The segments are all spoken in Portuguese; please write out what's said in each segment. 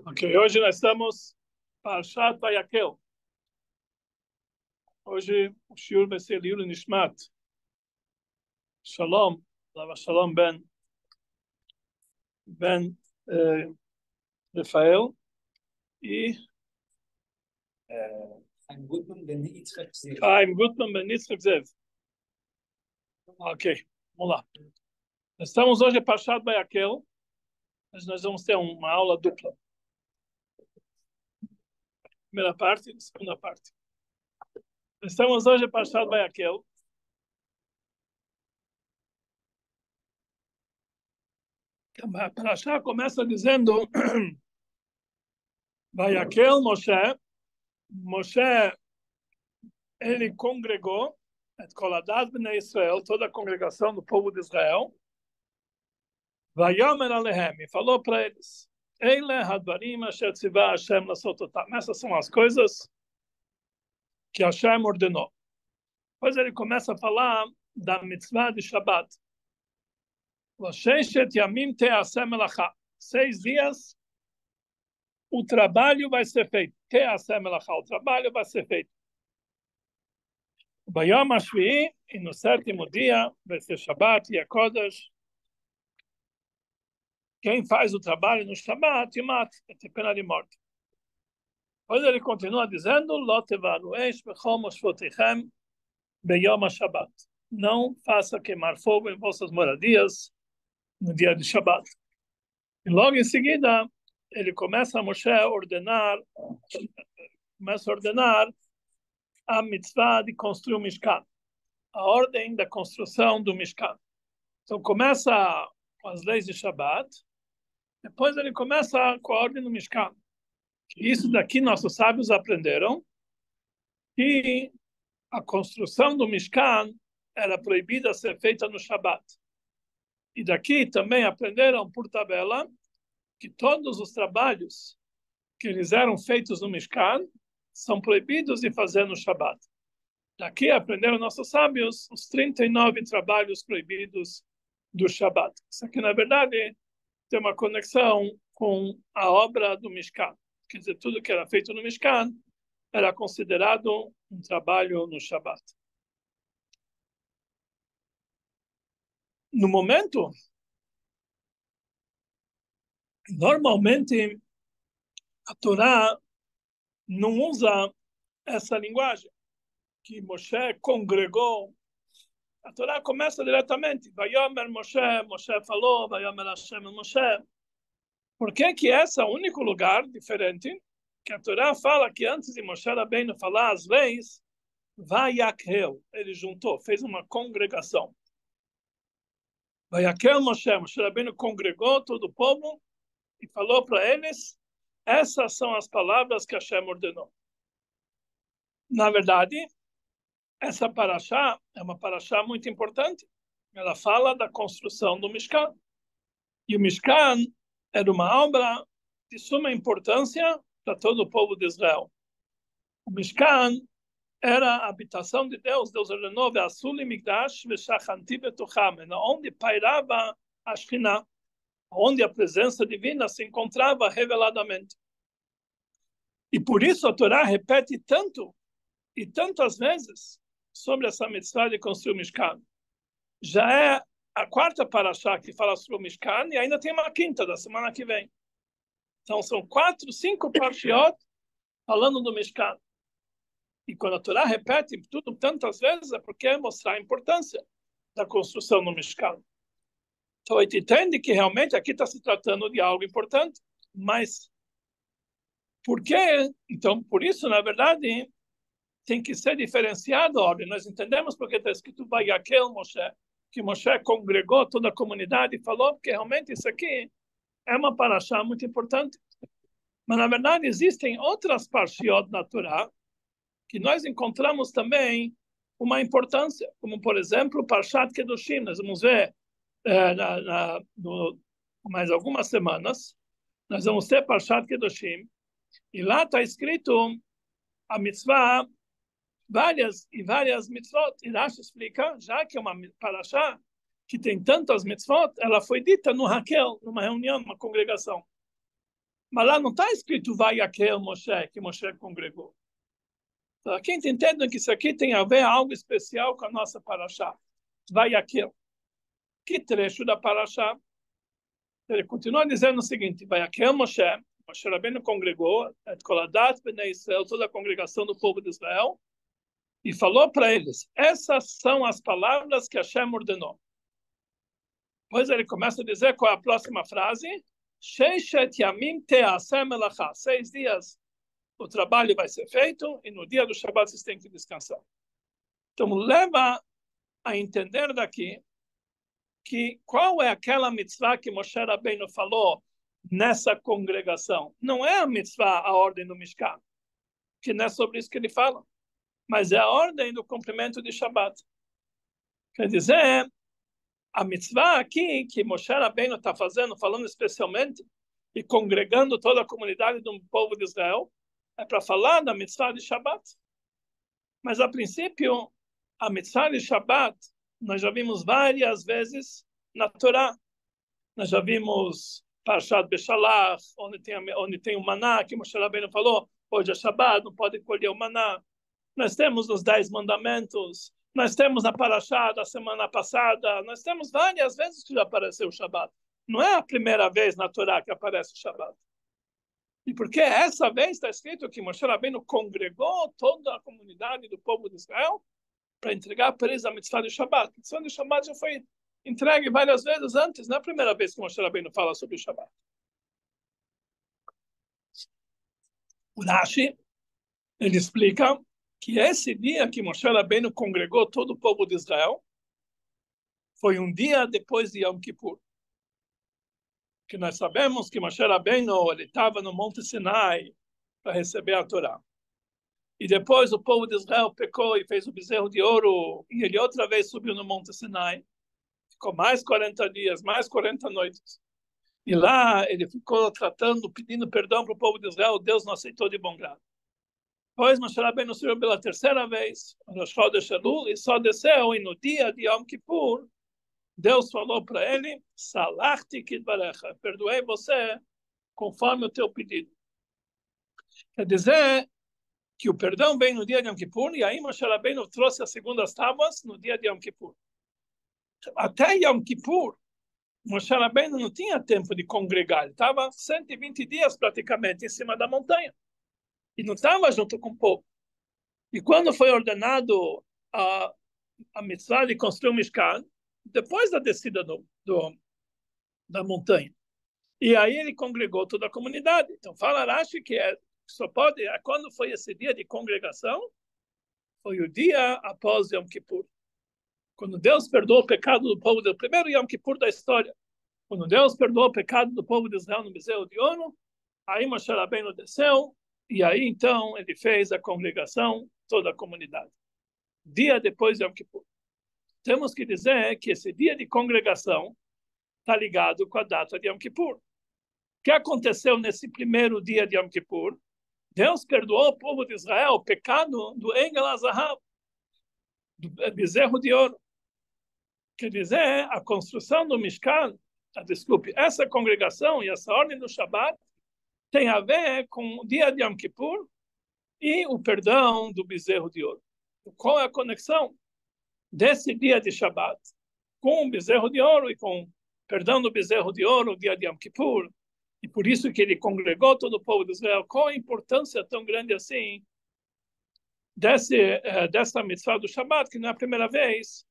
Ok, hoje nós estamos Parshat Vayakel. Hoje o shiur vai ser Liul Nishmat Shalom, Lava Shalom ben Rafael e Chaim Gutman ben Yitzchak Zev. Chaim Gutman ben Yitzchak Zev. Ok, vamos lá. Nós estamos hoje em Parshat Vayakel, mas nós vamos ter uma aula dupla. Primeira parte e segunda parte. Nós estamos hoje em Parshat Vayakel. A Parashá começa dizendo Vayakel Moshe. Moshe, ele congregou Koladat Bnei Israel, toda a congregação do povo de Israel. Vayomer Alehem, e falou para eles: Eile hadvarim asher tzivah Hashem lasot otam. Essas são as coisas que Hashem ordenou. Depois ele começa a falar da mitzvah de Shabbat. 6 dias o trabalho vai ser feito. O trabalho vai ser feito. Bayom HaShvi'i, e no sétimo dia vai ser Shabbat e Kodesh. Quem faz o trabalho no Shabbat, vai ter pena de morte. Depois ele continua dizendo: Lo tevaru eish bechol moshvotichem beyom HaShabbat. Não faça queimar fogo em vossas moradias no dia de Shabbat. E logo em seguida, ele começa a Moshe ordenar a mitzvah de construir o Mishkan, a ordem da construção do Mishkan. Então começa com as leis de Shabbat, depois ele começa com a ordem do Mishkan. Isso daqui nossos sábios aprenderam que a construção do Mishkan era proibida ser feita no Shabbat. E daqui também aprenderam por tabela que todos os trabalhos que eles eram feitos no Mishkan são proibidos de fazer no Shabbat. Daqui aprenderam nossos sábios os 39 trabalhos proibidos do Shabbat. Isso aqui, na verdade, tem uma conexão com a obra do Mishkan. Quer dizer, tudo que era feito no Mishkan era considerado um trabalho no Shabbat. No momento, normalmente, a Torá não usa essa linguagem, que Moshe congregou. A Torá começa diretamente. Vayomer Moshe, Moshe falou, Vayomer Hashem Moshe. Por que esse é o único lugar diferente que a Torá fala que antes de Moshe Rabbeinu falar as leis, Vayakel, ele juntou, fez uma congregação. Vayakel Moshe Rabbeinu congregou todo o povo e falou para eles: essas são as palavras que Hashem ordenou. Na verdade, essa parashá é uma parashá muito importante. Ela fala da construção do Mishkan. E o Mishkan era uma obra de suma importância para todo o povo de Israel. O Mishkan era a habitação de Deus. Deus ordenou, onde pairava a Shekhinah, onde a presença divina se encontrava reveladamente. E por isso a Torá repete tanto e tantas vezes sobre essa mitzvah de construir o Mishkan. Já é a quarta parashá que fala sobre o Mishkan e ainda tem uma quinta da semana que vem. Então são 5 parshiot falando do Mishkan. E quando a Torá repete tudo tantas vezes é porque é mostrar a importância da construção do Mishkan. Então a gente entende que realmente aqui está se tratando de algo importante. Mas por quê? Então, por isso, na verdade, tem que ser diferenciado a ordem. Nós entendemos porque está escrito Vayakel Moshe, que Moshe congregou toda a comunidade e falou, porque realmente isso aqui é uma parashá muito importante. Mas, na verdade, existem outras parshiot na Torá que nós encontramos também uma importância, como, por exemplo, o Parshat Kedoshim. Nós vamos ver mais algumas semanas, nós vamos ter Parshat Kedoshim, e lá está escrito a mitzvah, várias mitzvot, e Rashi explica, já que é uma parashá que tem tantas mitzvot, ela foi dita no Raquel, numa reunião, numa congregação. Mas lá não está escrito vai Raquel Moshe, que Moshe congregou. Então, aqui entendendo que isso aqui tem a ver algo especial com a nossa paraxá. Vai Raquel. Que trecho da paraxá? Ele continua dizendo o seguinte, vai Raquel Moshe, Moshe Rabbeinu congregou, Koladat Bnei Israel, toda a congregação do povo de Israel, e falou para eles, essas são as palavras que Hashem ordenou. Depois ele começa a dizer qual é a próxima frase, 6 dias o trabalho vai ser feito e no dia do Shabbat vocês têm que descansar. Então leva a entender daqui que qual é aquela mitzvah que Moshe Rabbeinu falou nessa congregação. Não é a mitzvah, a ordem do Mishkan, que não é sobre isso que ele fala, mas é a ordem do cumprimento de Shabbat. Quer dizer, a mitzvah aqui que Moshe Rabbeinu está fazendo, falando especialmente, e congregando toda a comunidade do povo de Israel, é para falar da mitzvah de Shabbat. Mas, a princípio, a mitzvah de Shabbat, nós já vimos várias vezes na Torá. Nós já vimos Parshat Beshalach, onde tem o maná, que Moshe Rabbeinu falou, hoje é Shabbat, não pode colher o maná. Nós temos os 10 mandamentos, nós temos na Parashá da semana passada, nós temos várias vezes que já apareceu o Shabbat. Não é a primeira vez na Torá que aparece o Shabbat. E porque essa vez está escrito que Moshe Rabbeinu congregou toda a comunidade do povo de Israel para entregar para eles a mitzvah de Shabbat. A mitzvah de Shabbat já foi entregue várias vezes antes, não é a primeira vez que Moshe Rabbeinu fala sobre o Shabbat. O Rashi, ele explica que esse dia que Moshe Rabbeinu congregou todo o povo de Israel foi um dia depois de Yom Kippur. Que nós sabemos que Moshe Rabbeinu ele estava no Monte Sinai para receber a Torá. E depois o povo de Israel pecou e fez o bezerro de ouro, e ele outra vez subiu no Monte Sinai. Ficou mais 40 dias, mais 40 noites. E lá ele ficou pedindo perdão para o povo de Israel, Deus não aceitou de bom grado. Depois Moshe Rabbeinu subiu pela terceira vez, Rosh Chodesh Elul, e só desceu, e no dia de Yom Kippur, Deus falou para ele, Salachti kidvarecha, perdoei você conforme o teu pedido. Quer dizer que o perdão vem no dia de Yom Kippur, e aí Moshe Rabbeinu trouxe as segundas tábuas no dia de Yom Kippur. Até Yom Kippur, Moshe Rabbeinu não tinha tempo de congregar, ele estava 120 dias praticamente em cima da montanha, e não estava junto com o povo. E quando foi ordenado a mitzvah de construir o Mishkan, depois da descida da montanha. E aí ele congregou toda a comunidade. Então fala Rashi que só pode, quando foi esse dia de congregação, foi o dia após Yom Kippur. Quando Deus perdoou o pecado do povo, do primeiro Yom Kippur da história, quando Deus perdoou o pecado do povo de Israel no bezerro de ouro, aí Moshe Rabbeinu desceu, e aí então ele fez a congregação, toda a comunidade. Dia depois de Yom Kippur. Temos que dizer que esse dia de congregação está ligado com a data de Yom Kippur. O que aconteceu nesse primeiro dia de Yom Kippur? Deus perdoou o povo de Israel o pecado do Egel HaZahav, do bezerro de ouro. Quer dizer, a construção do Mishkan, essa congregação e essa ordem do Shabbat tem a ver com o dia de Yom Kippur e o perdão do bezerro de ouro. Qual é a conexão desse dia de Shabbat com o bezerro de ouro e com perdão do bezerro de ouro, o dia de Yom Kippur? E por isso que ele congregou todo o povo de Israel. Qual a importância tão grande assim dessa mitzvah do Shabbat, que não é a primeira vez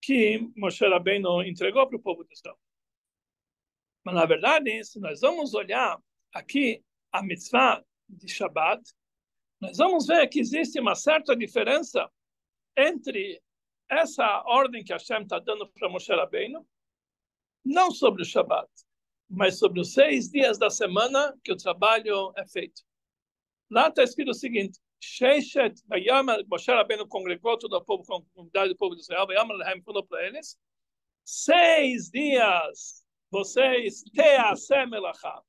que Moshe Rabbeinu entregou para o povo de Israel? Mas, na verdade, se nós vamos olhar aqui a mitzvah de Shabbat, nós vamos ver que existe uma certa diferença entre essa ordem que Hashem está dando para Moshe Rabbeinu, não sobre o Shabbat, mas sobre os 6 dias da semana que o trabalho é feito. Lá está escrito o seguinte, Moshe Rabbeinu congregou todo o povo, com a comunidade do povo de Israel, falou para eles, 6 dias vocês te'aseh melachá,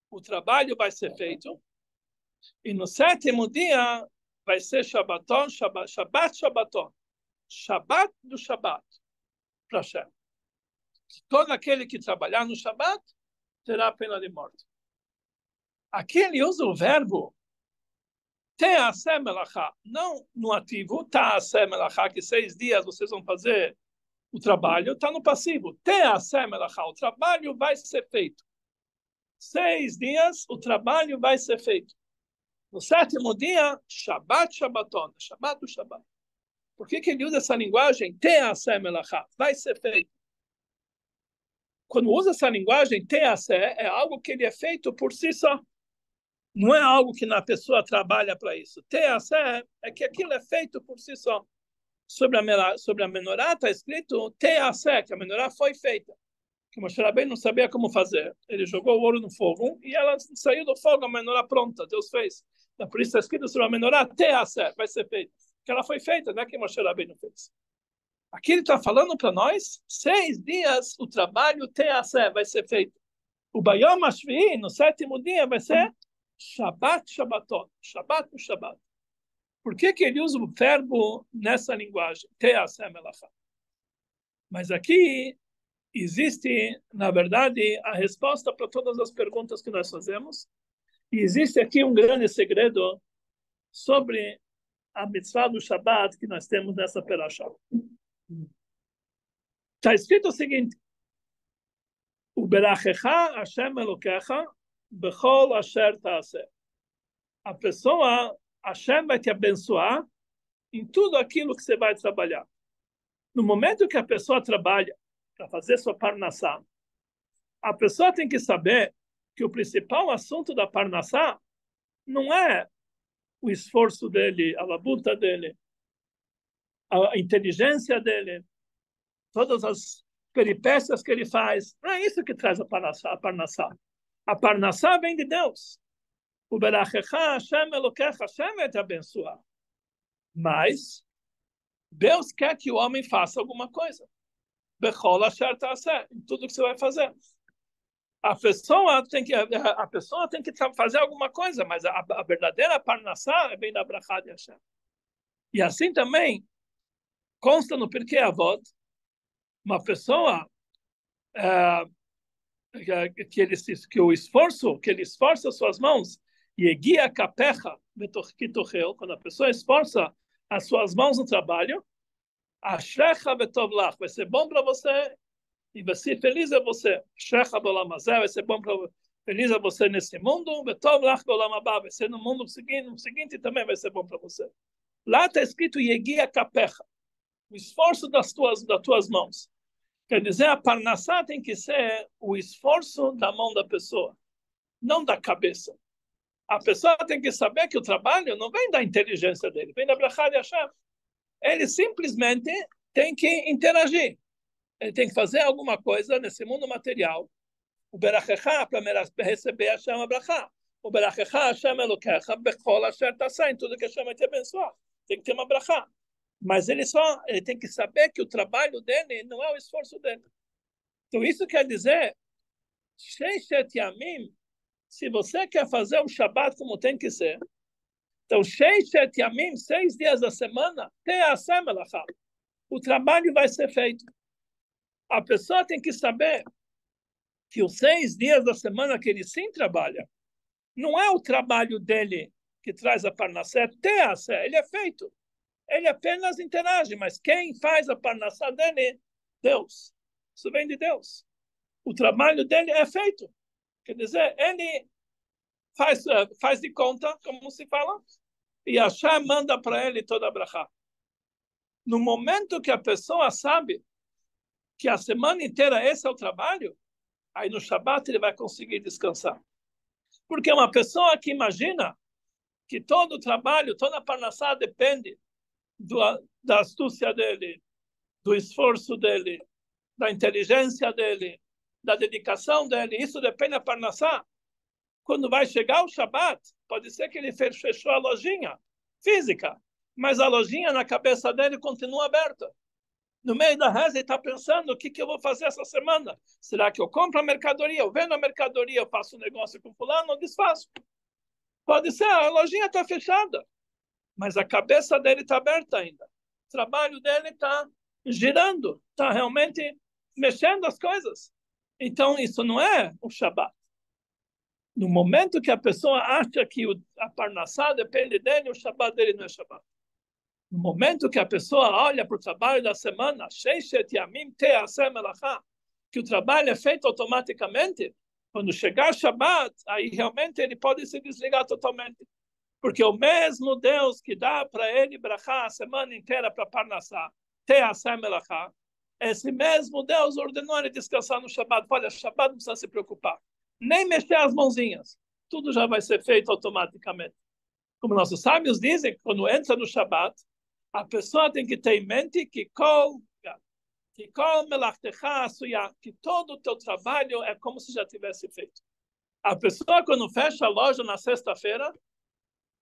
o trabalho vai ser feito, e no 7º dia vai ser Shabbaton, Shabbat do Shabbat, para Hashem. todo aquele que trabalhar no Shabat terá a pena de morte. Aqui ele usa o verbo te'aseh melachá, não no ativo, ta'aseh melachá, que 6 dias vocês vão fazer o trabalho, está no passivo. Te'aseh melachá, o trabalho vai ser feito. 6 dias, o trabalho vai ser feito. No 7º dia, Shabbat, Shabbaton, Shabbat do Shabbat. Por que ele usa essa linguagem? Te'aseh melachá, vai ser feito. Quando usa essa linguagem, te'aseh, é algo que ele é feito por si só. Não é algo que a pessoa trabalha para isso. Te'aseh é que aquilo é feito por si só. Sobre a menorá está escrito te'aseh, que a menorá foi feita. Que Moshe Rabbeinu não sabia como fazer. Ele jogou o ouro no fogo e ela saiu do fogo, a menorá pronta. Deus fez. Então, por isso está escrito sobre a menorá te'aseh, vai ser feita. Que ela foi feita, não é que Moshe Rabbeinu fez. Aqui ele está falando para nós, 6 dias o trabalho te'aseh vai ser feito. O Bayom Hashvi'i, no 7º dia, vai ser Shabbat, Shabbaton. Shabbat no Shabbat. Por que ele usa o verbo nessa linguagem? Te'aseh melachá. Mas aqui existe, na verdade, a resposta para todas as perguntas que nós fazemos. E existe aqui um grande segredo sobre a mitzvah do Shabbat que nós temos nessa perashá. Está escrito o seguinte: Uberachecha Hashem Elokecha bechol asher ta'aseh. A pessoa, Hashem vai te abençoar em tudo aquilo que você vai trabalhar. No momento que a pessoa trabalha para fazer sua parnassá, a pessoa tem que saber que o principal assunto da parnassá não é o esforço dele, a labuta dele, a inteligência dele, todas as peripécias que ele faz. Não é isso que traz a parnassá. A parnassá vem de Deus. O Berachecha Hashem Elokecha, Hashem vai te abençoar. Mas Deus quer que o homem faça alguma coisa. Bechol asher ta'aseh, em tudo que você vai fazer. A pessoa tem que fazer alguma coisa, mas a verdadeira parnassá é bem da brachá de Hashem. E assim também consta no Pirkei Avot, uma pessoa que o esforço, que ele esforça suas mãos, e guia kapecha kitochel, quando a pessoa esforça as suas mãos no trabalho, ashrecha vetov lach, vai ser bom para você e vai ser feliz a você. Ashrecha b'olam hazeh, vai ser bom para feliz a você nesse mundo, vetov lach b'olam haba, vai ser no mundo seguinte também vai ser bom para você. Lá está escrito yegia kapecha, o esforço das tuas mãos. Quer dizer, a parnassá tem que ser o esforço da mão da pessoa, não da cabeça. A pessoa tem que saber que o trabalho não vem da inteligência dele, vem da brachá de Hashem. Ele simplesmente tem que interagir. Ele tem que fazer alguma coisa nesse mundo material. O berachecha, para receber Hashem a brachá. O berachecha Hashem Elokecha bechol asher ta'aseh, em tudo que Hashem vai te abençoar. Tem que ter uma brachá. Mas ele tem que saber que o trabalho dele não é o esforço dele. Então isso quer dizer, Sheishet Yamim, se você quer fazer um Shabbat como tem que ser, então Sheishet Yamim, 6 dias da semana, te'aseh melachá, o trabalho vai ser feito. A pessoa tem que saber que os 6 dias da semana que ele sim trabalha, não é o trabalho dele que traz a parnassá, te'aseh, ele é feito. Ele apenas interage, mas quem faz a parnassá dele? Deus. Isso vem de Deus. O trabalho dele é feito. Quer dizer, ele faz de conta, como se fala, e Hashem manda para ele toda a brachá. No momento que a pessoa sabe que a semana inteira esse é o trabalho, aí no Shabat ele vai conseguir descansar. Porque uma pessoa que imagina que todo o trabalho, toda a parnassá depende da astúcia dele, do esforço dele, da inteligência dele, da dedicação dele, isso depende da parnassá. Quando vai chegar o Shabat, pode ser que ele fechou a lojinha física, mas a lojinha na cabeça dele continua aberta. No meio da reza ele está pensando, o que eu vou fazer essa semana? Será que eu compro a mercadoria, eu vendo a mercadoria, eu faço um negócio com fulano ou desfaço? Pode ser, a lojinha está fechada, mas a cabeça dele está aberta ainda. O trabalho dele está girando, está realmente mexendo as coisas. Então, isso não é o Shabat. No momento que a pessoa acha que a Parnassá depende dele, o Shabat dele não é Shabat. No momento que a pessoa olha para o trabalho da semana, que o trabalho é feito automaticamente, quando chegar Shabat, aí realmente ele pode se desligar totalmente. Porque o mesmo Deus que dá para ele brachá a semana inteira para Parnassá, esse mesmo Deus ordenou ele descansar no Shabat. Olha, Shabat não precisa se preocupar. Nem mexer as mãozinhas. Tudo já vai ser feito automaticamente. Como nossos sábios dizem, quando entra no Shabat, a pessoa tem que ter em mente que todo o teu trabalho é como se já tivesse feito. A pessoa, quando fecha a loja na sexta-feira,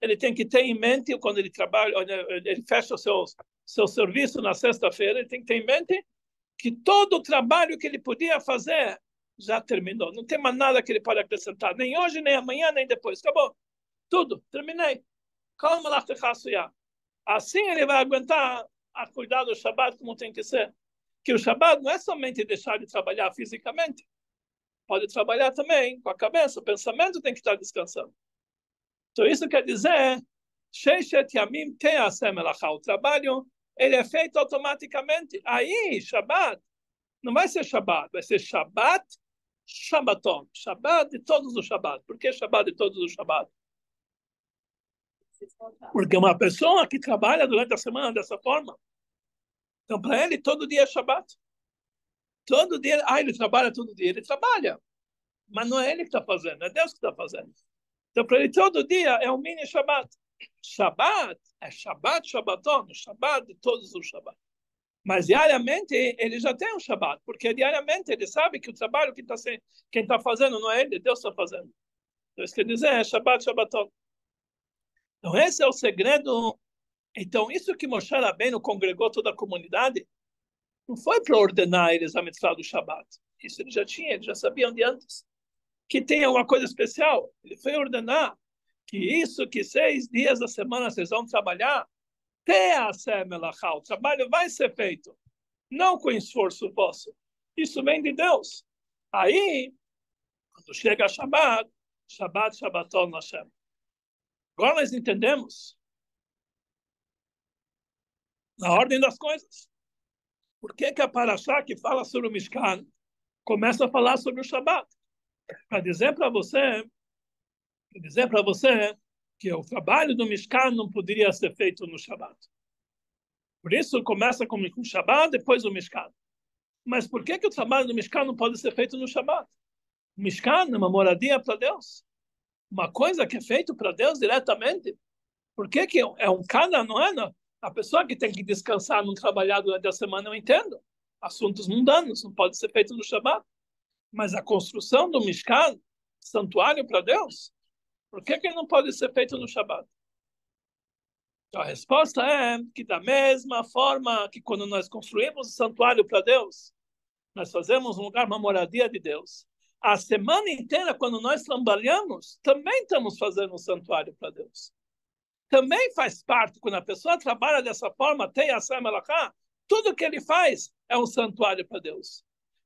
ele tem que ter em mente, quando ele trabalha, ele fecha o seu serviço na sexta-feira, ele tem que ter em mente que todo o trabalho que ele podia fazer já terminou. Não tem mais nada que ele pode acrescentar, nem hoje, nem amanhã, nem depois. Acabou. Tudo. Terminei. Assim ele vai aguentar a cuidar do Shabat como tem que ser. Que o Shabat não é somente deixar de trabalhar fisicamente. Pode trabalhar também com a cabeça. O pensamento tem que estar descansando. Então isso quer dizer o trabalho ele é feito automaticamente. Aí, Shabat, não vai ser Shabat, vai ser Shabat, Shabbaton. Shabat de todos os Shabat. Por que Shabat de todos os Shabat? Porque uma pessoa que trabalha durante a semana dessa forma, então para ele todo dia é Shabat. Todo dia, ele trabalha todo dia, ele trabalha. Mas não é ele que está fazendo, é Deus que está fazendo. Então para ele todo dia é um mini Shabat. Shabat é Shabat, Shabbaton, o Shabat de todos os Shabat. Mas diariamente ele já tem um Shabat, porque diariamente ele sabe que o trabalho que quem está fazendo não é ele, Deus está fazendo. Então isso quer dizer é Shabat, Shabbaton. Então esse é o segredo. Então isso que Moshe Rabbeinu congregou toda a comunidade, não foi para ordenar eles a mitzvah do Shabat. Isso ele já tinha, eles já sabiam de antes. Que tem uma coisa especial. Ele foi ordenar que 6 dias da semana vocês vão trabalhar, o trabalho vai ser feito, não com esforço vosso. Isso vem de Deus. Aí, quando chega Shabbat, Shabbaton Hashem. Agora nós entendemos na ordem das coisas. Por que a Parashá que fala sobre o Mishkan começa a falar sobre o Shabbat? Para dizer para você que o trabalho do Mishkan não poderia ser feito no Shabbat. Por isso começa com o Shabbat, depois o Mishkan. Mas por que o trabalho do Mishkan não pode ser feito no Shabbat? O Mishkan é uma moradia para Deus. Uma coisa que é feita para Deus diretamente. Por que é um cada, não é? A pessoa que tem que descansar, não trabalhar durante a semana, eu entendo. Assuntos mundanos, não pode ser feito no Shabbat. Mas a construção do Mishkan, santuário para Deus, por que não pode ser feito no Shabbat? Então, a resposta é que da mesma forma que quando nós construímos o santuário para Deus, nós fazemos um lugar, uma moradia de Deus. A semana inteira, quando nós trabalhamos, também estamos fazendo um santuário para Deus. Também faz parte, quando a pessoa trabalha dessa forma, tudo que ele faz é um santuário para Deus.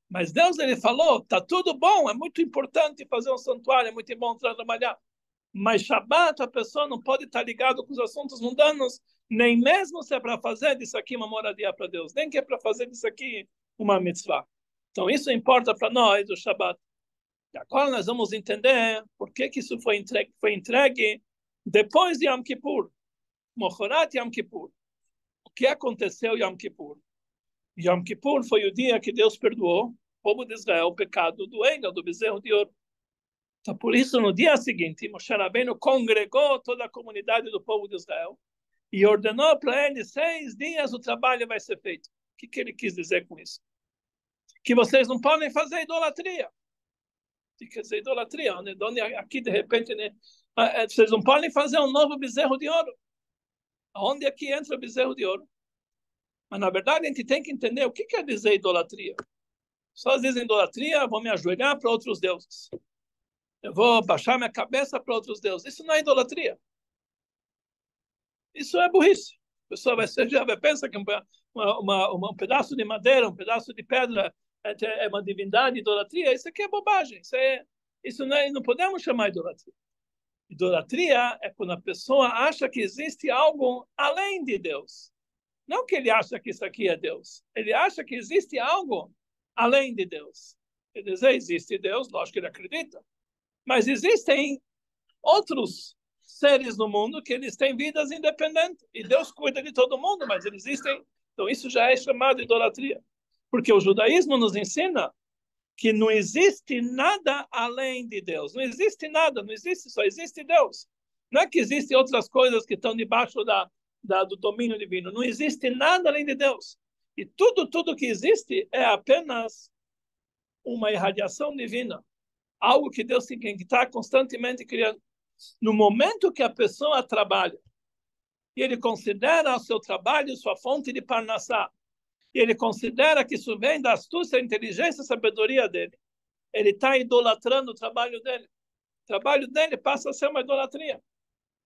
Mas Deus, ele falou, tá tudo bom, é muito importante fazer um santuário, é muito bom trabalhar. Mas Shabbat, a pessoa não pode estar ligado com os assuntos mundanos, nem mesmo se é para fazer disso aqui uma moradia para Deus, nem que é para fazer disso aqui uma mitzvah. Então isso importa para nós, o Shabbat. E agora nós vamos entender por que isso foi entregue depois de Yom Kippur, Mochorat Yom Kippur. O que aconteceu em Yom Kippur? Yom Kippur foi o dia que Deus perdoou o povo de Israel o pecado do Egel, do bezerro de ouro. Então, por isso, no dia seguinte, Moshe Rabbeinu congregou toda a comunidade do povo de Israel e ordenou para eles 6 dias o trabalho vai ser feito. O que ele quis dizer com isso? Que vocês não podem fazer idolatria. O que quer dizer idolatria? Aqui, de repente, né, vocês não podem fazer um novo bezerro de ouro. Onde aqui entra o bezerro de ouro? Mas, na verdade, a gente tem que entender o que quer dizer idolatria. Só dizem idolatria, vou me ajoelhar para outros deuses. Eu vou baixar minha cabeça para outros deuses. Isso não é idolatria. Isso é burrice. A pessoa vai pensa que um pedaço de madeira, um pedaço de pedra é uma divindade, idolatria, isso aqui é bobagem. Isso não podemos chamar de idolatria. Idolatria é quando a pessoa acha que existe algo além de Deus. Não que ele acha que isso aqui é Deus. Ele acha que existe algo além de Deus. Quer dizer, existe Deus, lógico que ele acredita. Mas existem outros seres no mundo que eles têm vidas independentes. E Deus cuida de todo mundo, mas eles existem. Então isso já é chamado de idolatria. Porque o judaísmo nos ensina que não existe nada além de Deus. Não existe nada, não existe, só existe Deus. Não é que existem outras coisas que estão debaixo do domínio divino. Não existe nada além de Deus. E tudo que existe é apenas uma irradiação divina. Algo que Deus tem que está constantemente criando. No momento que a pessoa trabalha, e ele considera o seu trabalho sua fonte de parnassá, e ele considera que isso vem da astúcia, inteligência e sabedoria dele, ele está idolatrando o trabalho dele. O trabalho dele passa a ser uma idolatria.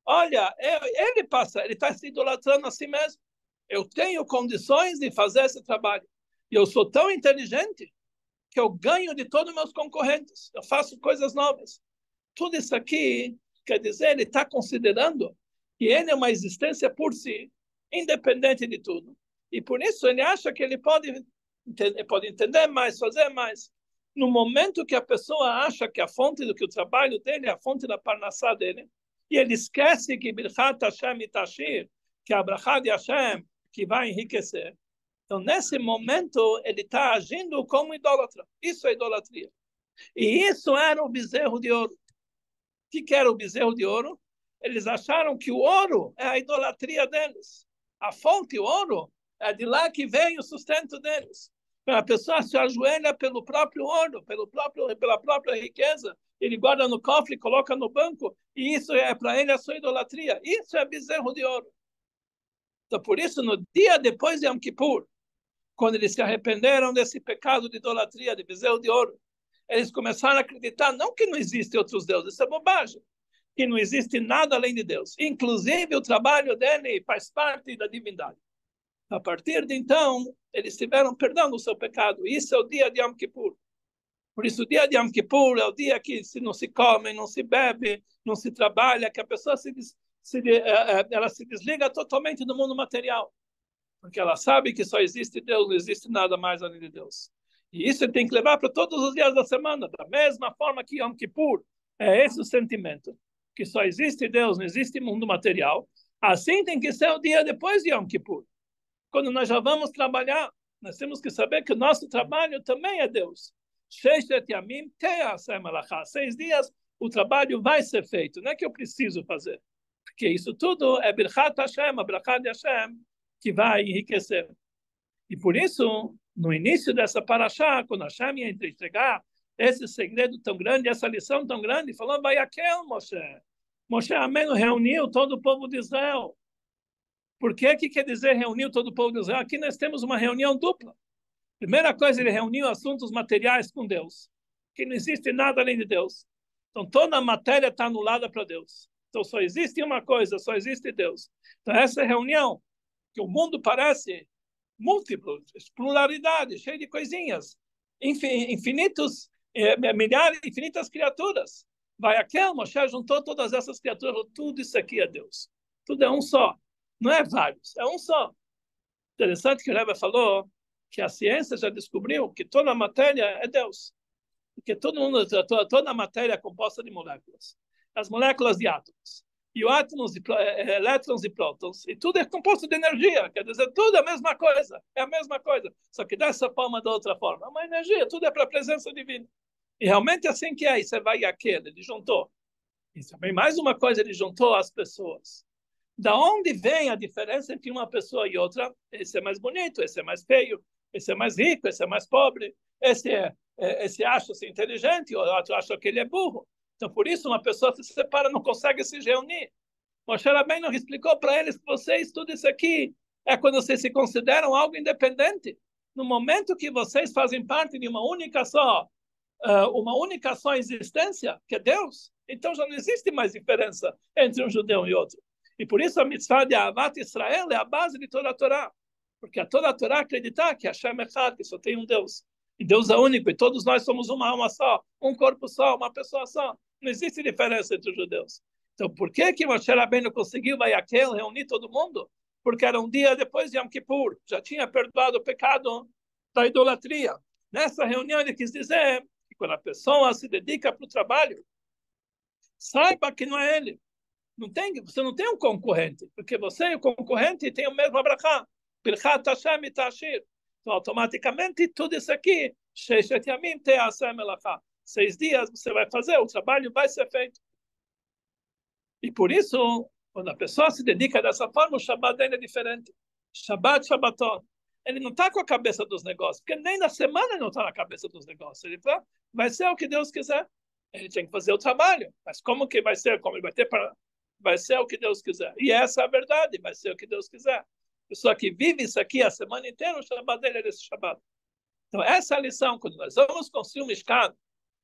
Olha, ele está se idolatrando a si mesmo. Eu tenho condições de fazer esse trabalho. E eu sou tão inteligente que eu ganho de todos os meus concorrentes. Eu faço coisas novas. Tudo isso aqui, quer dizer, ele está considerando que ele é uma existência por si, independente de tudo. E por isso ele acha que ele pode entender mais, fazer mais. No momento que a pessoa acha que a fonte que o trabalho dele é a fonte da parnassá dele, e ele esquece que Birchat Hashem e Tashir, que a Brachá de Hashem, que vai enriquecer. Então, nesse momento, ele está agindo como idólatra. Isso é idolatria. E isso era o bezerro de ouro. O que era o bezerro de ouro? Eles acharam que o ouro é a idolatria deles. A fonte, o ouro, é de lá que vem o sustento deles. A pessoa se ajoelha pelo próprio ouro, pela própria riqueza. Ele guarda no cofre, coloca no banco, e isso é para ele a sua idolatria. Isso é bezerro de ouro. Então, por isso, no dia depois de Yom Kippur, quando eles se arrependeram desse pecado de idolatria, de bezerro de ouro, eles começaram a acreditar não que não existem outros deuses, isso é bobagem, que não existe nada além de Deus. Inclusive, o trabalho dele faz parte da divindade. A partir de então, eles tiveram perdão do seu pecado. Isso é o dia de Yom Kippur. Por isso, o dia de Yom Kippur é o dia que não se come, não se bebe, não se trabalha, que a pessoa ela se desliga totalmente do mundo material. Porque ela sabe que só existe Deus, não existe nada mais além de Deus. E isso tem que levar para todos os dias da semana, da mesma forma que Yom Kippur. É esse o sentimento, que só existe Deus, não existe mundo material. Assim tem que ser o dia depois de Yom Kippur. Quando nós já vamos trabalhar, nós temos que saber que o nosso trabalho também é Deus. 6 dias o trabalho vai ser feito, não é que eu preciso fazer. Porque isso tudo é Birchat Hashem, a Brachá de Hashem, que vai enriquecer. E por isso, no início dessa paraxá, quando Hashem ia entregar esse segredo tão grande, essa lição tão grande, falou, vai aquele Moshe. Moshe Rabbeinu reuniu todo o povo de Israel. Por que quer dizer reuniu todo o povo de Israel? Aqui nós temos uma reunião dupla. Primeira coisa, ele reuniu assuntos materiais com Deus, que não existe nada além de Deus. Então, toda a matéria está anulada para Deus. Então, só existe uma coisa, só existe Deus. Então, essa reunião, que o mundo parece múltiplo, pluralidade, cheio de coisinhas, infinitas criaturas. Vai aquele, Moshe juntou todas essas criaturas, tudo isso aqui é Deus. Tudo é um só. Não é vários, é um só. Interessante que o Rebbe falou que a ciência já descobriu que toda a matéria é Deus. Porque toda a matéria é composta de moléculas. As moléculas de átomos. E o átomos, elétrons e prótons. E tudo é composto de energia. Quer dizer, tudo é a mesma coisa. É a mesma coisa. Só que dessa forma, da outra forma. É uma energia, tudo é para a presença divina. E realmente é assim que é. E você vai aquele, ele juntou. E também mais uma coisa, ele juntou as pessoas. Da onde vem a diferença entre uma pessoa e outra? Esse é mais bonito, esse é mais feio, esse é mais rico, esse é mais pobre, esse acha-se inteligente, o outro acha que ele é burro. Então, por isso, uma pessoa se separa, não consegue se reunir. Moshe Rabbeinu explicou para eles que vocês, tudo isso aqui, é quando vocês se consideram algo independente. No momento que vocês fazem parte de uma única só existência, que é Deus, então já não existe mais diferença entre um judeu e outro. E por isso a mitzvah de Ahavat Israel é a base de toda a Torá. Porque toda a Torá acredita que Hashem é Echad, que só tem um Deus. E Deus é único, e todos nós somos uma alma só, um corpo só, uma pessoa só. Não existe diferença entre os judeus. Então, por que que Moshe Rabbeinu conseguiu, vai aquele, reunir todo mundo? Porque era um dia depois de Yom Kippur, já tinha perdoado o pecado da idolatria. Nessa reunião ele quis dizer que quando a pessoa se dedica para o trabalho, saiba que não é ele. Você não tem um concorrente, porque você e o concorrente têm o mesmo abrahá. Birchat Hashem e Tashir. Então, automaticamente, tudo isso aqui, 6 dias você vai fazer, o trabalho vai ser feito. E por isso, quando a pessoa se dedica dessa forma, o Shabbat dele é diferente. Shabbat, Shabbaton. Ele não está com a cabeça dos negócios, porque nem na semana ele não está na cabeça dos negócios. Ele tá, vai ser o que Deus quiser. Ele tem que fazer o trabalho. Mas como que vai ser? Como ele vai ter para... Vai ser o que Deus quiser. E essa é a verdade, vai ser o que Deus quiser. A pessoa que vive isso aqui a semana inteira, o Shabbat dele é esse Shabbat. Então, essa é a lição. Quando nós vamos construir um Mishkan,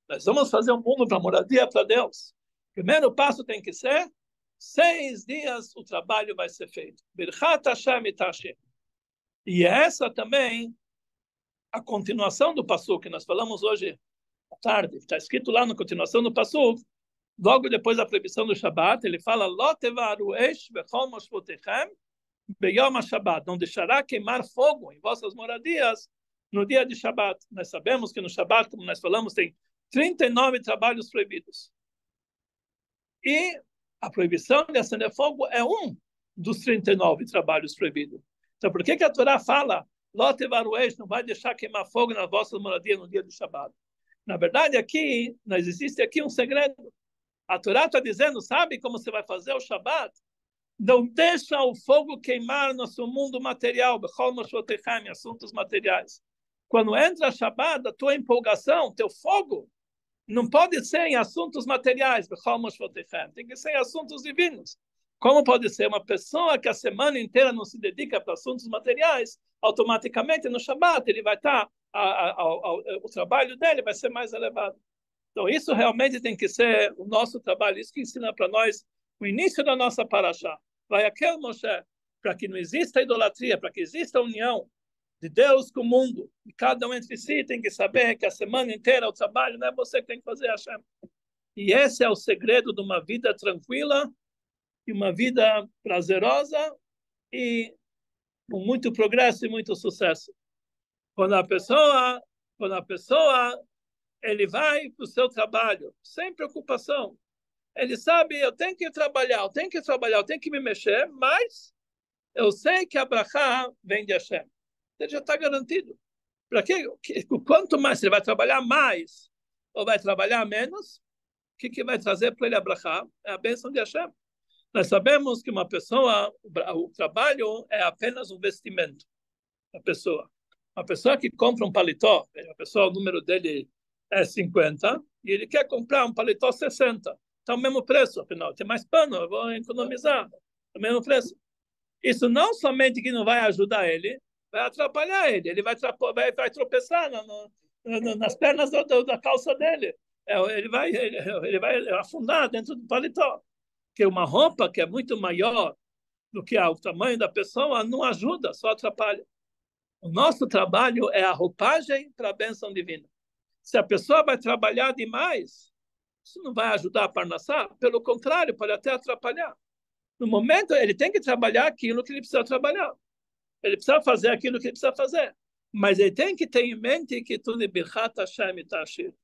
nós vamos fazer um mundo para moradia para Deus. O primeiro passo tem que ser 6 dias o trabalho vai ser feito. Birchat Hashem e Tashim. E essa também a continuação do Passuk que nós falamos hoje à tarde. Está escrito lá na continuação do Passuk, logo depois da proibição do Shabat, ele fala: Lo tevaru esh bechol moshvotechem beyom ha-Shabat. Não deixará queimar fogo em vossas moradias no dia de Shabat. Nós sabemos que no Shabat, como nós falamos, tem 39 trabalhos proibidos. E a proibição de acender fogo é um dos 39 trabalhos proibidos. Então, por que a Torá fala Lo tevaru esh, não vai deixar queimar fogo nas vossas moradias no dia de Shabat? Na verdade, aqui, existe aqui um segredo. A Torá está dizendo, sabe como você vai fazer o Shabat? Não deixa o fogo queimar no seu mundo material, assuntos materiais. Quando entra a Shabat, a tua empolgação, teu fogo, não pode ser em assuntos materiais, tem que ser em assuntos divinos. Como pode ser uma pessoa que a semana inteira não se dedica para assuntos materiais, automaticamente no Shabat ele vai estar, o trabalho dele vai ser mais elevado. Então, isso realmente tem que ser o nosso trabalho. Isso que ensina para nós o início da nossa paraxá. Vai aquele Moshe, para que não exista idolatria, para que exista a união de Deus com o mundo. E cada um entre si tem que saber que a semana inteira o trabalho não é você que tem que fazer, Hashem. E esse é o segredo de uma vida tranquila e uma vida prazerosa e com muito progresso e muito sucesso. Quando a pessoa ele vai para o seu trabalho, sem preocupação. Ele sabe, eu tenho que trabalhar, eu tenho que me mexer, mas eu sei que a brachá vem de Hashem. Ele já está garantido. Para quê? Quanto mais ele vai trabalhar mais ou vai trabalhar menos, o que vai trazer para ele a brachá? É a bênção de Hashem. Nós sabemos que uma pessoa, o trabalho é apenas um vestimento da pessoa. Uma pessoa que compra um paletó, a pessoa, o número dele é 50, e ele quer comprar um paletó 60. Está o mesmo preço, afinal, tem mais pano, eu vou economizar. O mesmo preço. Isso não somente que não vai ajudar ele, vai atrapalhar ele. Ele vai tropeçar nas pernas da calça dele. Ele vai afundar dentro do paletó. Porque uma roupa que é muito maior do que o tamanho da pessoa não ajuda, só atrapalha. O nosso trabalho é a roupagem para a bênção divina. Se a pessoa vai trabalhar demais, isso não vai ajudar a parnassá, pelo contrário, pode até atrapalhar. No momento, ele tem que trabalhar aquilo que ele precisa trabalhar. Ele precisa fazer aquilo que ele precisa fazer. Mas ele tem que ter em mente que tudo é Birchat Hashem e Tashir.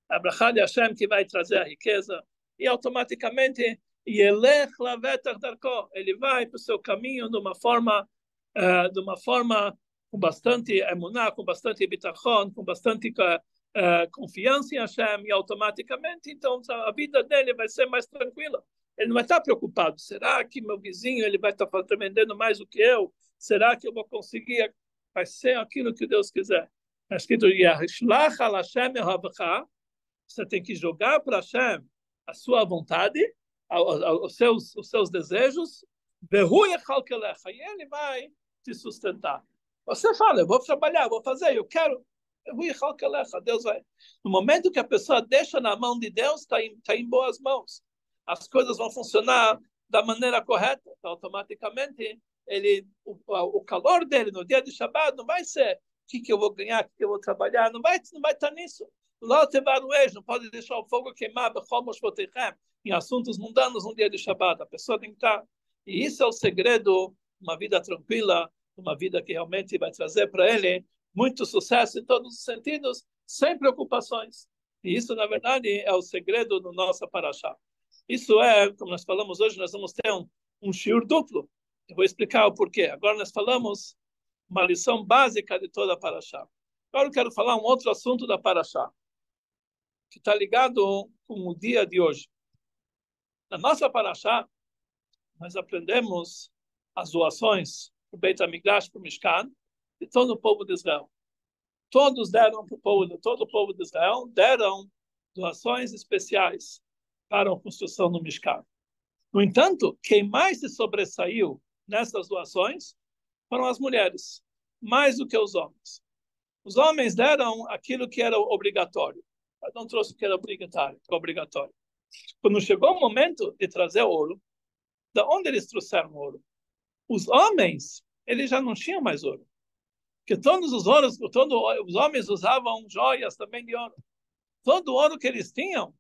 A brachá de Hashem que vai trazer a riqueza. E automaticamente, Yelech Lavetach Darko. Ele vai para o seu caminho de uma forma com bastante emuná, com bastante bitachon, com bastante confiança em Hashem, e automaticamente, então, a vida dele vai ser mais tranquila. Ele não vai estar preocupado. Será que meu vizinho ele vai estar vendendo mais do que eu? Será que eu vou conseguir? Vai ser aquilo que Deus quiser. Está escrito, você tem que jogar para Hashem a sua vontade, os seus desejos, e ele vai te sustentar. Você fala, eu vou trabalhar, vou fazer, eu quero. Deus vai. No momento que a pessoa deixa na mão de Deus, está em boas mãos. As coisas vão funcionar da maneira correta. Então, automaticamente, o calor dele no dia de Shabbat não vai ser que eu vou ganhar, o que eu vou trabalhar. Não vai estar nisso. Lá te não pode deixar o fogo queimar em assuntos mundanos um dia de Shabbat. A pessoa tem que estar. E isso é o segredo, uma vida tranquila, uma vida que realmente vai trazer para ele muito sucesso em todos os sentidos, sem preocupações. E isso, na verdade, é o segredo do nosso paraxá. Isso é, como nós falamos hoje, nós vamos ter um shiur duplo. Eu vou explicar o porquê. Agora nós falamos uma lição básica de toda a paraxá. Agora eu quero falar um outro assunto da paraxá, que está ligado com o dia de hoje. Na nossa paraxá, nós aprendemos as doações para o Beit HaMikdash, para o Mishkan, de todo o povo de Israel. Todos deram para todo o povo de Israel, deram doações especiais para a construção do Mishkan. No entanto, quem mais se sobressaiu nessas doações foram as mulheres, mais do que os homens. Os homens deram aquilo que era obrigatório. Não trouxe o que era obrigatório. Quando chegou o momento de trazer ouro, de onde eles trouxeram ouro? Os homens, eles já não tinham mais ouro. Porque todos os homens usavam joias também de ouro. Todo o ouro que eles tinham,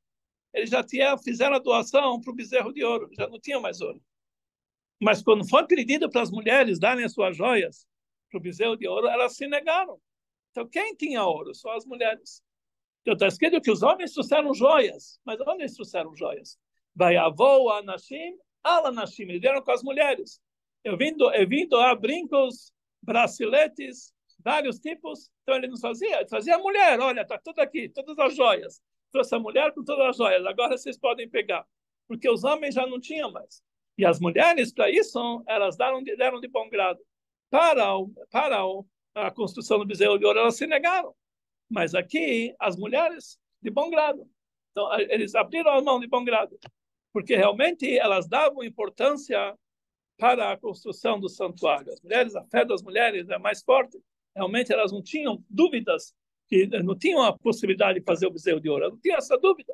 eles já fizeram a doação para o bezerro de ouro, já não tinham mais ouro. Mas quando foi pedido para as mulheres darem as suas joias para o bezerro de ouro, elas se negaram. Então, quem tinha ouro? Só as mulheres. Então, está escrito que os homens trouxeram joias. Mas onde eles trouxeram joias? Vai avô, anashim, alanashim. Eles vieram com as mulheres. Eu vim doar brincos, braceletes, vários tipos. Então, ele não fazia. Ele fazia a mulher. Olha, está tudo aqui, todas as joias. Trouxe a mulher com todas as joias. Agora vocês podem pegar. Porque os homens já não tinham mais. E as mulheres, para isso, elas deram de bom grado. Para a construção do bezerro de ouro, elas se negaram. Mas aqui, as mulheres, de bom grado. Então, eles abriram a mão de bom grado. Porque realmente elas davam importância para a construção do santuário. As mulheres, a fé das mulheres é mais forte. Realmente elas não tinham dúvidas, que não tinham a possibilidade de fazer o bezerro de ouro. Elas não tinham essa dúvida.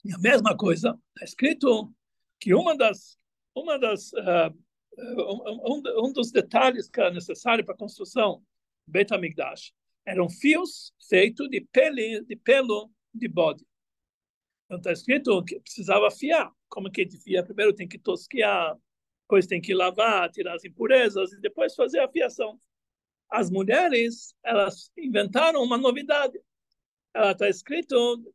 E a mesma coisa, está escrito que um dos detalhes que era necessário para a construção do Beit HaMikdash eram fios feitos de pelo de bode. Então está escrito que precisava afiar. Como que a gente fia? Primeiro tem que tosquear, depois tem que lavar, tirar as impurezas e depois fazer a fiação. As mulheres, elas inventaram uma novidade. Ela está escrito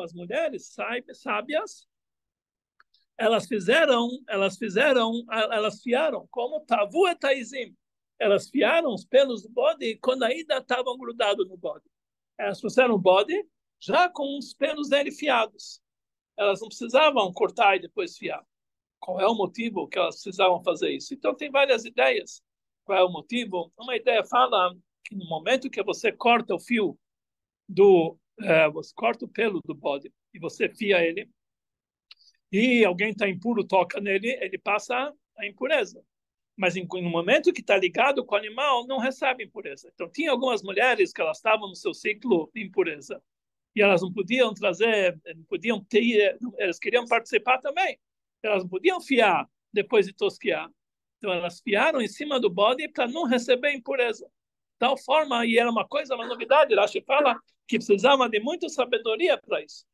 as mulheres sábias, elas fiaram como tavu etaizim. Elas fiaram os pelos do bode quando ainda estavam grudados no bode. Elas trouxeram o bode já com os pelos dele fiados. Elas não precisavam cortar e depois fiar. Qual é o motivo que elas precisavam fazer isso? Então tem várias ideias. Qual é o motivo? Uma ideia fala que no momento que você corta o fio você corta o pelo do bode e você fia ele, e alguém está impuro, toca nele, ele passa a impureza. Mas no momento que está ligado com o animal, não recebe impureza. Então tinha algumas mulheres que elas estavam no seu ciclo de impureza e elas não podiam elas queriam participar também. Elas não podiam fiar depois de tosquear. Então elas fiaram em cima do bode para não receber impureza. Tal forma, e era uma novidade, Rashi fala que precisava de muita sabedoria para isso.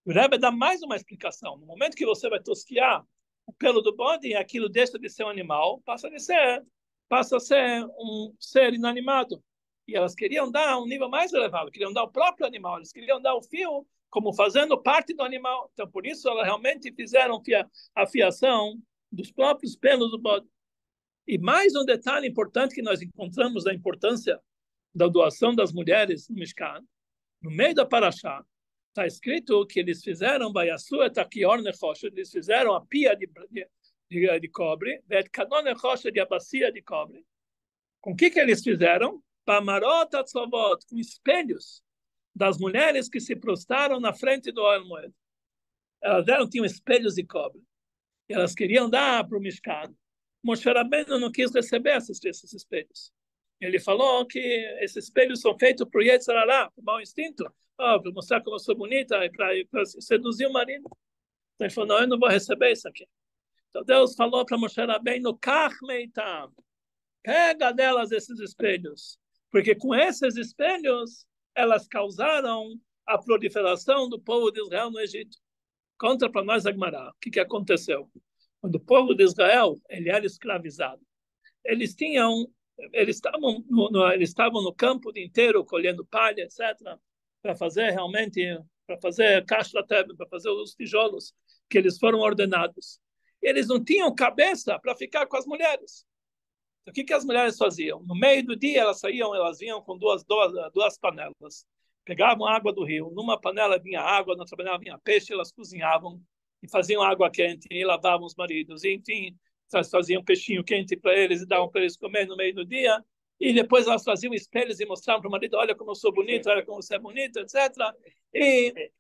O Rebbe dá mais uma explicação. No momento que você vai tosquear o pelo do bode, aquilo deixa de ser um animal, passa a ser um ser inanimado. E elas queriam dar um nível mais elevado, queriam dar o próprio animal, eles queriam dar o fio como fazendo parte do animal. Então, por isso, elas realmente fizeram a fiação dos próprios pelos do bode. E mais um detalhe importante que nós encontramos da importância da doação das mulheres no Mishkan, no meio da Parashá, está escrito que eles fizeram eles fizeram a pia de cobre, de a bacia de cobre. Com o que eles fizeram? Com espelhos das mulheres que se prostraram na frente do Ohel Moed. Tinham espelhos de cobre. E elas queriam dar para o Mishkan. Moshe Rabbeinu não quis receber esses espelhos. Ele falou que esses espelhos são feitos por Yetzer Hara, por mau instinto, para mostrar como eu sou bonita e para seduzir o marido. Então ele falou, não, eu não vou receber isso aqui. Então Deus falou para Moshe Rabbeinu, Kach meitam, pega delas esses espelhos, porque com esses espelhos elas causaram a proliferação do povo de Israel no Egito. Conta para nós, Agmará, o que aconteceu? Quando o povo de Israel ele era escravizado, eles estavam no campo inteiro colhendo palha, etc., para fazer realmente, para fazer kashlatem, para fazer os tijolos que eles foram ordenados. Eles não tinham cabeça para ficar com as mulheres. Então, o que as mulheres faziam? No meio do dia elas vinham com duas panelas, pegavam água do rio, numa panela vinha água, na outra panela vinha peixe, elas cozinhavam e faziam água quente e lavavam os maridos, e, enfim, faziam peixinho quente para eles e davam para eles comer no meio do dia, e depois elas faziam espelhos e mostravam para o marido, olha como eu sou bonito, olha como você é bonito, etc. E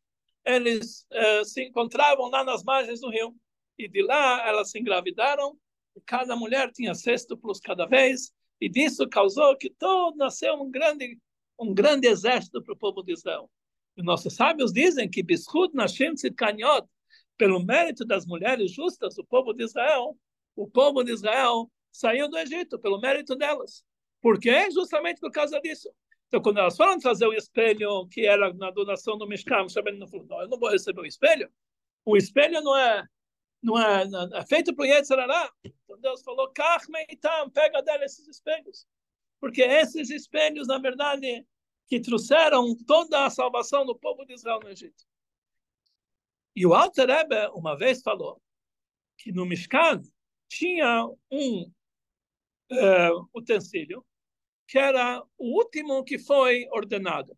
eles se encontravam lá nas margens do rio, e de lá elas se engravidaram, e cada mulher tinha sextuplos cada vez, e disso causou que nasceu um grande exército para o povo de Israel. E nossos sábios dizem que Bishut Nashim Tzidkaniot, pelo mérito das mulheres justas, o povo de Israel saiu do Egito, pelo mérito delas. Por quê? Justamente por causa disso. Então, quando elas foram trazer o espelho, que era na donação do Mishkan, não falou, não, eu não vou receber o espelho. O espelho não é feito para o Yetzirará. Então Deus falou, Kach meitam, pega dela esses espelhos. Porque esses espelhos, na verdade, que trouxeram toda a salvação do povo de Israel no Egito. E o Alter Rebbe uma vez falou que no Mishkan tinha um utensílio que era o último que foi ordenado,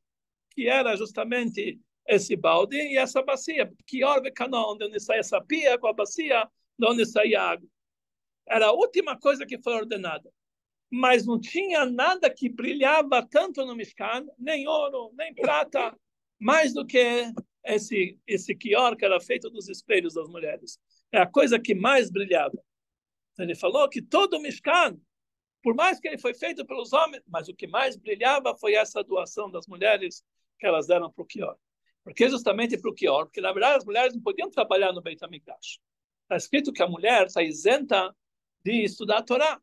que era justamente esse balde e essa bacia, que onde sai essa pia com a bacia, de onde saía a água. Era a última coisa que foi ordenada. Mas não tinha nada que brilhava tanto no Mishkan, nem ouro, nem prata, mais do que esse quior que era feito dos espelhos das mulheres. É a coisa que mais brilhava. Então, ele falou que todo o Mishkan, por mais que ele foi feito pelos homens, mas o que mais brilhava foi essa doação das mulheres que elas deram para o quior. Porque justamente para o quior, porque na verdade as mulheres não podiam trabalhar no Beit HaMikdash. Está escrito que a mulher está isenta de estudar a Torá.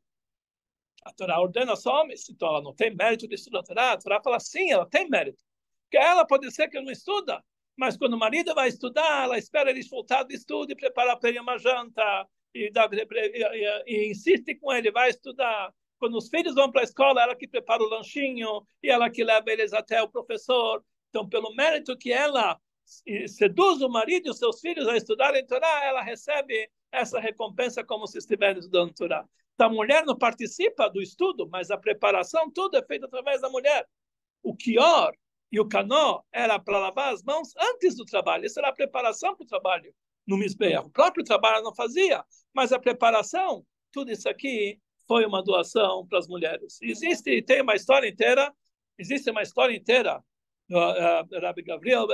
A Torá ordena só homens, então ela não tem mérito de estudar a Torá. A Torá fala sim, ela tem mérito. Porque ela pode ser que não estuda, mas quando o marido vai estudar, ela espera ele voltar do estudo e preparar para ele uma janta, e insiste com ele, vai estudar. Quando os filhos vão para a escola, ela que prepara o lanchinho, e ela que leva eles até o professor. Então, pelo mérito que ela seduz o marido e os seus filhos a estudarem Torá, ela recebe essa recompensa como se estivesse estudando Torá. Então, a mulher não participa do estudo, mas a preparação, tudo é feito através da mulher. O quior e o canó era para lavar as mãos antes do trabalho. Isso era a preparação para o trabalho no Mizbeach. O próprio trabalho ela não fazia, mas a preparação, tudo isso aqui foi uma doação para as mulheres. Existe uma história inteira do Rabbi Gabriel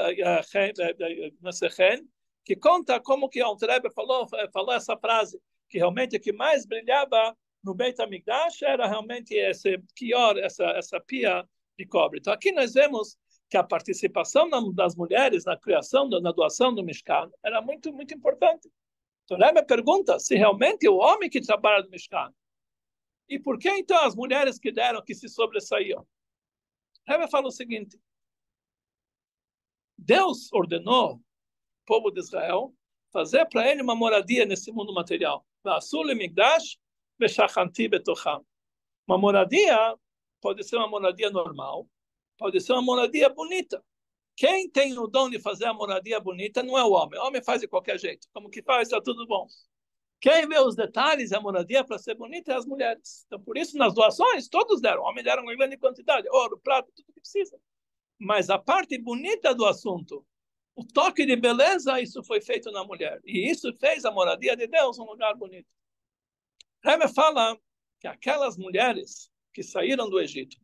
Nassechen, que conta como que o Rebbe falou essa frase, que realmente o que mais brilhava no Beit HaMikdash era realmente esse quior, essa pia de cobre. Então aqui nós vemos que a participação das mulheres na criação, na doação do Mishkan era muito, muito importante. Então o Rebbe pergunta se realmente o homem que trabalha no Mishkan, e por que então as mulheres que se sobressaíam? O Rebbe fala o seguinte: Deus ordenou o povo de Israel fazer para ele uma moradia nesse mundo material. Uma moradia pode ser uma moradia normal, pode ser uma moradia bonita. Quem tem o dom de fazer a moradia bonita não é o homem. O homem faz de qualquer jeito. Como que faz, está tudo bom. Quem vê os detalhes da moradia para ser bonita é as mulheres. Então, por isso, nas doações, todos deram. O homem deram uma grande quantidade. Ouro, prata, tudo que precisa. Mas a parte bonita do assunto, o toque de beleza, isso foi feito na mulher. E isso fez a moradia de Deus um lugar bonito. Rebbe fala que aquelas mulheres que saíram do Egito,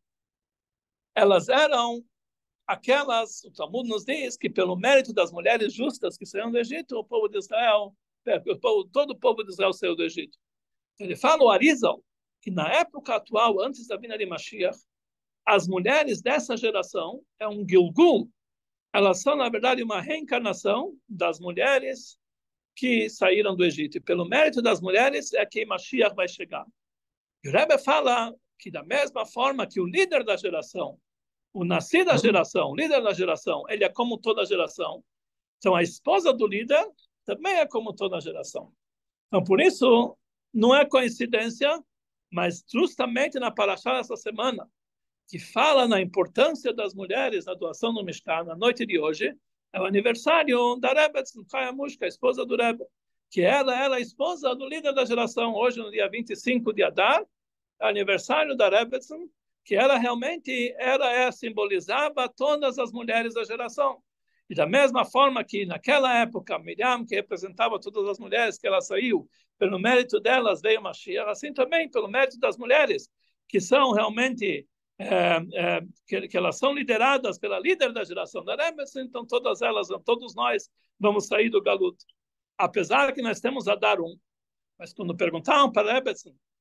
elas eram aquelas, o Talmud nos diz que pelo mérito das mulheres justas que saíram do Egito, o povo de Israel, todo o povo de Israel saiu do Egito. Ele fala, o Arizal, que na época atual, antes da vinda de Mashiach, as mulheres dessa geração é um Gilgul. Elas são, na verdade, uma reencarnação das mulheres que saíram do Egito. E pelo mérito das mulheres é que Mashiach vai chegar. E o Rebbe fala que da mesma forma que o líder da geração, o nascido da geração, o líder da geração, ele é como toda a geração. Então a esposa do líder também é como toda a geração. Então por isso não é coincidência, mas justamente na Parashá dessa semana, que fala na importância das mulheres na doação no Mishkan, na noite de hoje, é o aniversário da Rebbe, a esposa do Rebbe, que ela era a esposa do líder da geração. Hoje, no dia 25 de Adar, é aniversário da Rebbe, que ela realmente simbolizava todas as mulheres da geração. E da mesma forma que naquela época, Miriam, que representava todas as mulheres que ela saiu, pelo mérito delas veio Mashiach, assim também pelo mérito das mulheres, que são realmente que elas são lideradas pela líder da geração da Rebbe, então todas elas, todos nós vamos sair do Galut. Apesar que nós temos Adar 1, mas quando perguntaram para a Rebbe,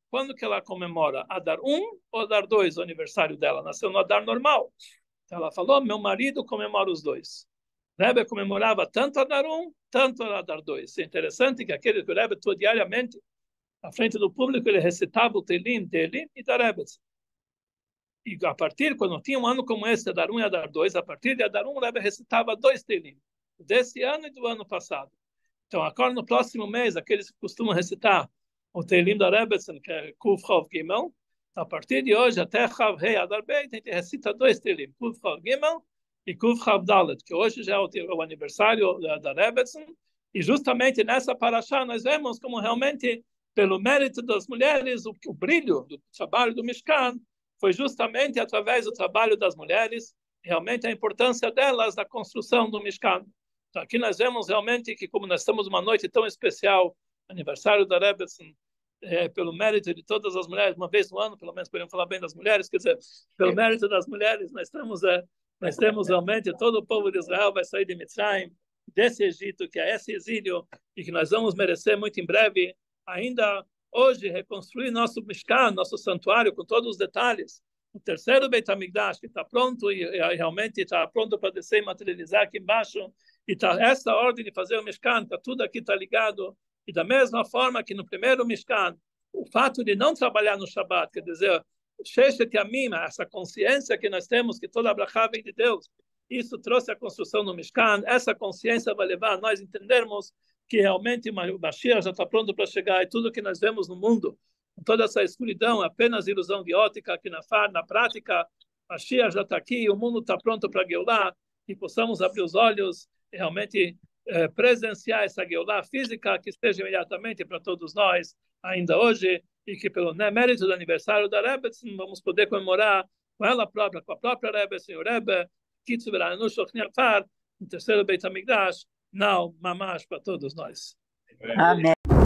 quando que ela comemora? Adar 1 ou Adar 2, o aniversário dela? Nasceu no Adar normal. Então ela falou, meu marido comemora os dois. Rebbe comemorava tanto Adar 1, tanto Adar 2. É interessante que aquele que o Rebbe atuou diariamente, à frente do público, ele recitava o Teilim dele e da Rebbe. E a partir, quando tinha um ano como esse, Adar 1 e Adar 2, a partir de Adar 1, o Rebbe recitava 2 Teilim, desse ano e do ano passado. Então, agora no próximo mês, aqueles que costumam recitar o Teilim da Rebbe, que é Kuf Chav Gimel, a partir de hoje, até Chav Rei Adar Beit, a gente recita 2 Teilim, Kuf Chav Gimel e Kuf Chav Dalet, que hoje já é o aniversário da Rebbe, e justamente nessa paraxá nós vemos como realmente, pelo mérito das mulheres, o brilho do trabalho do Mishkan foi justamente através do trabalho das mulheres, realmente a importância delas na construção do Mishkan. Então aqui nós vemos realmente que, como nós estamos numa noite tão especial, aniversário da Rebbe, pelo mérito de todas as mulheres, uma vez no ano, pelo menos podemos falar bem das mulheres, quer dizer, pelo mérito das mulheres, nós temos realmente todo o povo de Israel vai sair de Mitzrayim, desse Egito, que é esse exílio, e que nós vamos merecer muito em breve, ainda hoje, reconstruir nosso Mishkan, nosso santuário, com todos os detalhes. O terceiro Beit HaMikdash, que está pronto e realmente está pronto para descer e materializar aqui embaixo. E tá essa ordem de fazer o Mishkan, tá tudo aqui está ligado. E da mesma forma que no primeiro Mishkan, o fato de não trabalhar no Shabbat, quer dizer, Sheshet Yamim, essa consciência que nós temos, que toda a brachá vem de Deus, isso trouxe a construção do Mishkan. Essa consciência vai levar a nós entendermos que realmente o Mashiach já está pronto para chegar, e tudo que nós vemos no mundo, toda essa escuridão, apenas ilusão de ótica, que na prática, Mashiach já está aqui, o mundo está pronto para Geulah, e possamos abrir os olhos e realmente presenciar essa Geulah física, que esteja imediatamente para todos nós, ainda hoje, e que pelo mérito do aniversário da Rebbe, vamos poder comemorar com ela própria, com a própria Rebbe, Senhor Rebbe, Kitzu V'Ra'anu Shochni Afar, no terceiro Beit HaMikdash, não, mamash para todos nós. Amém.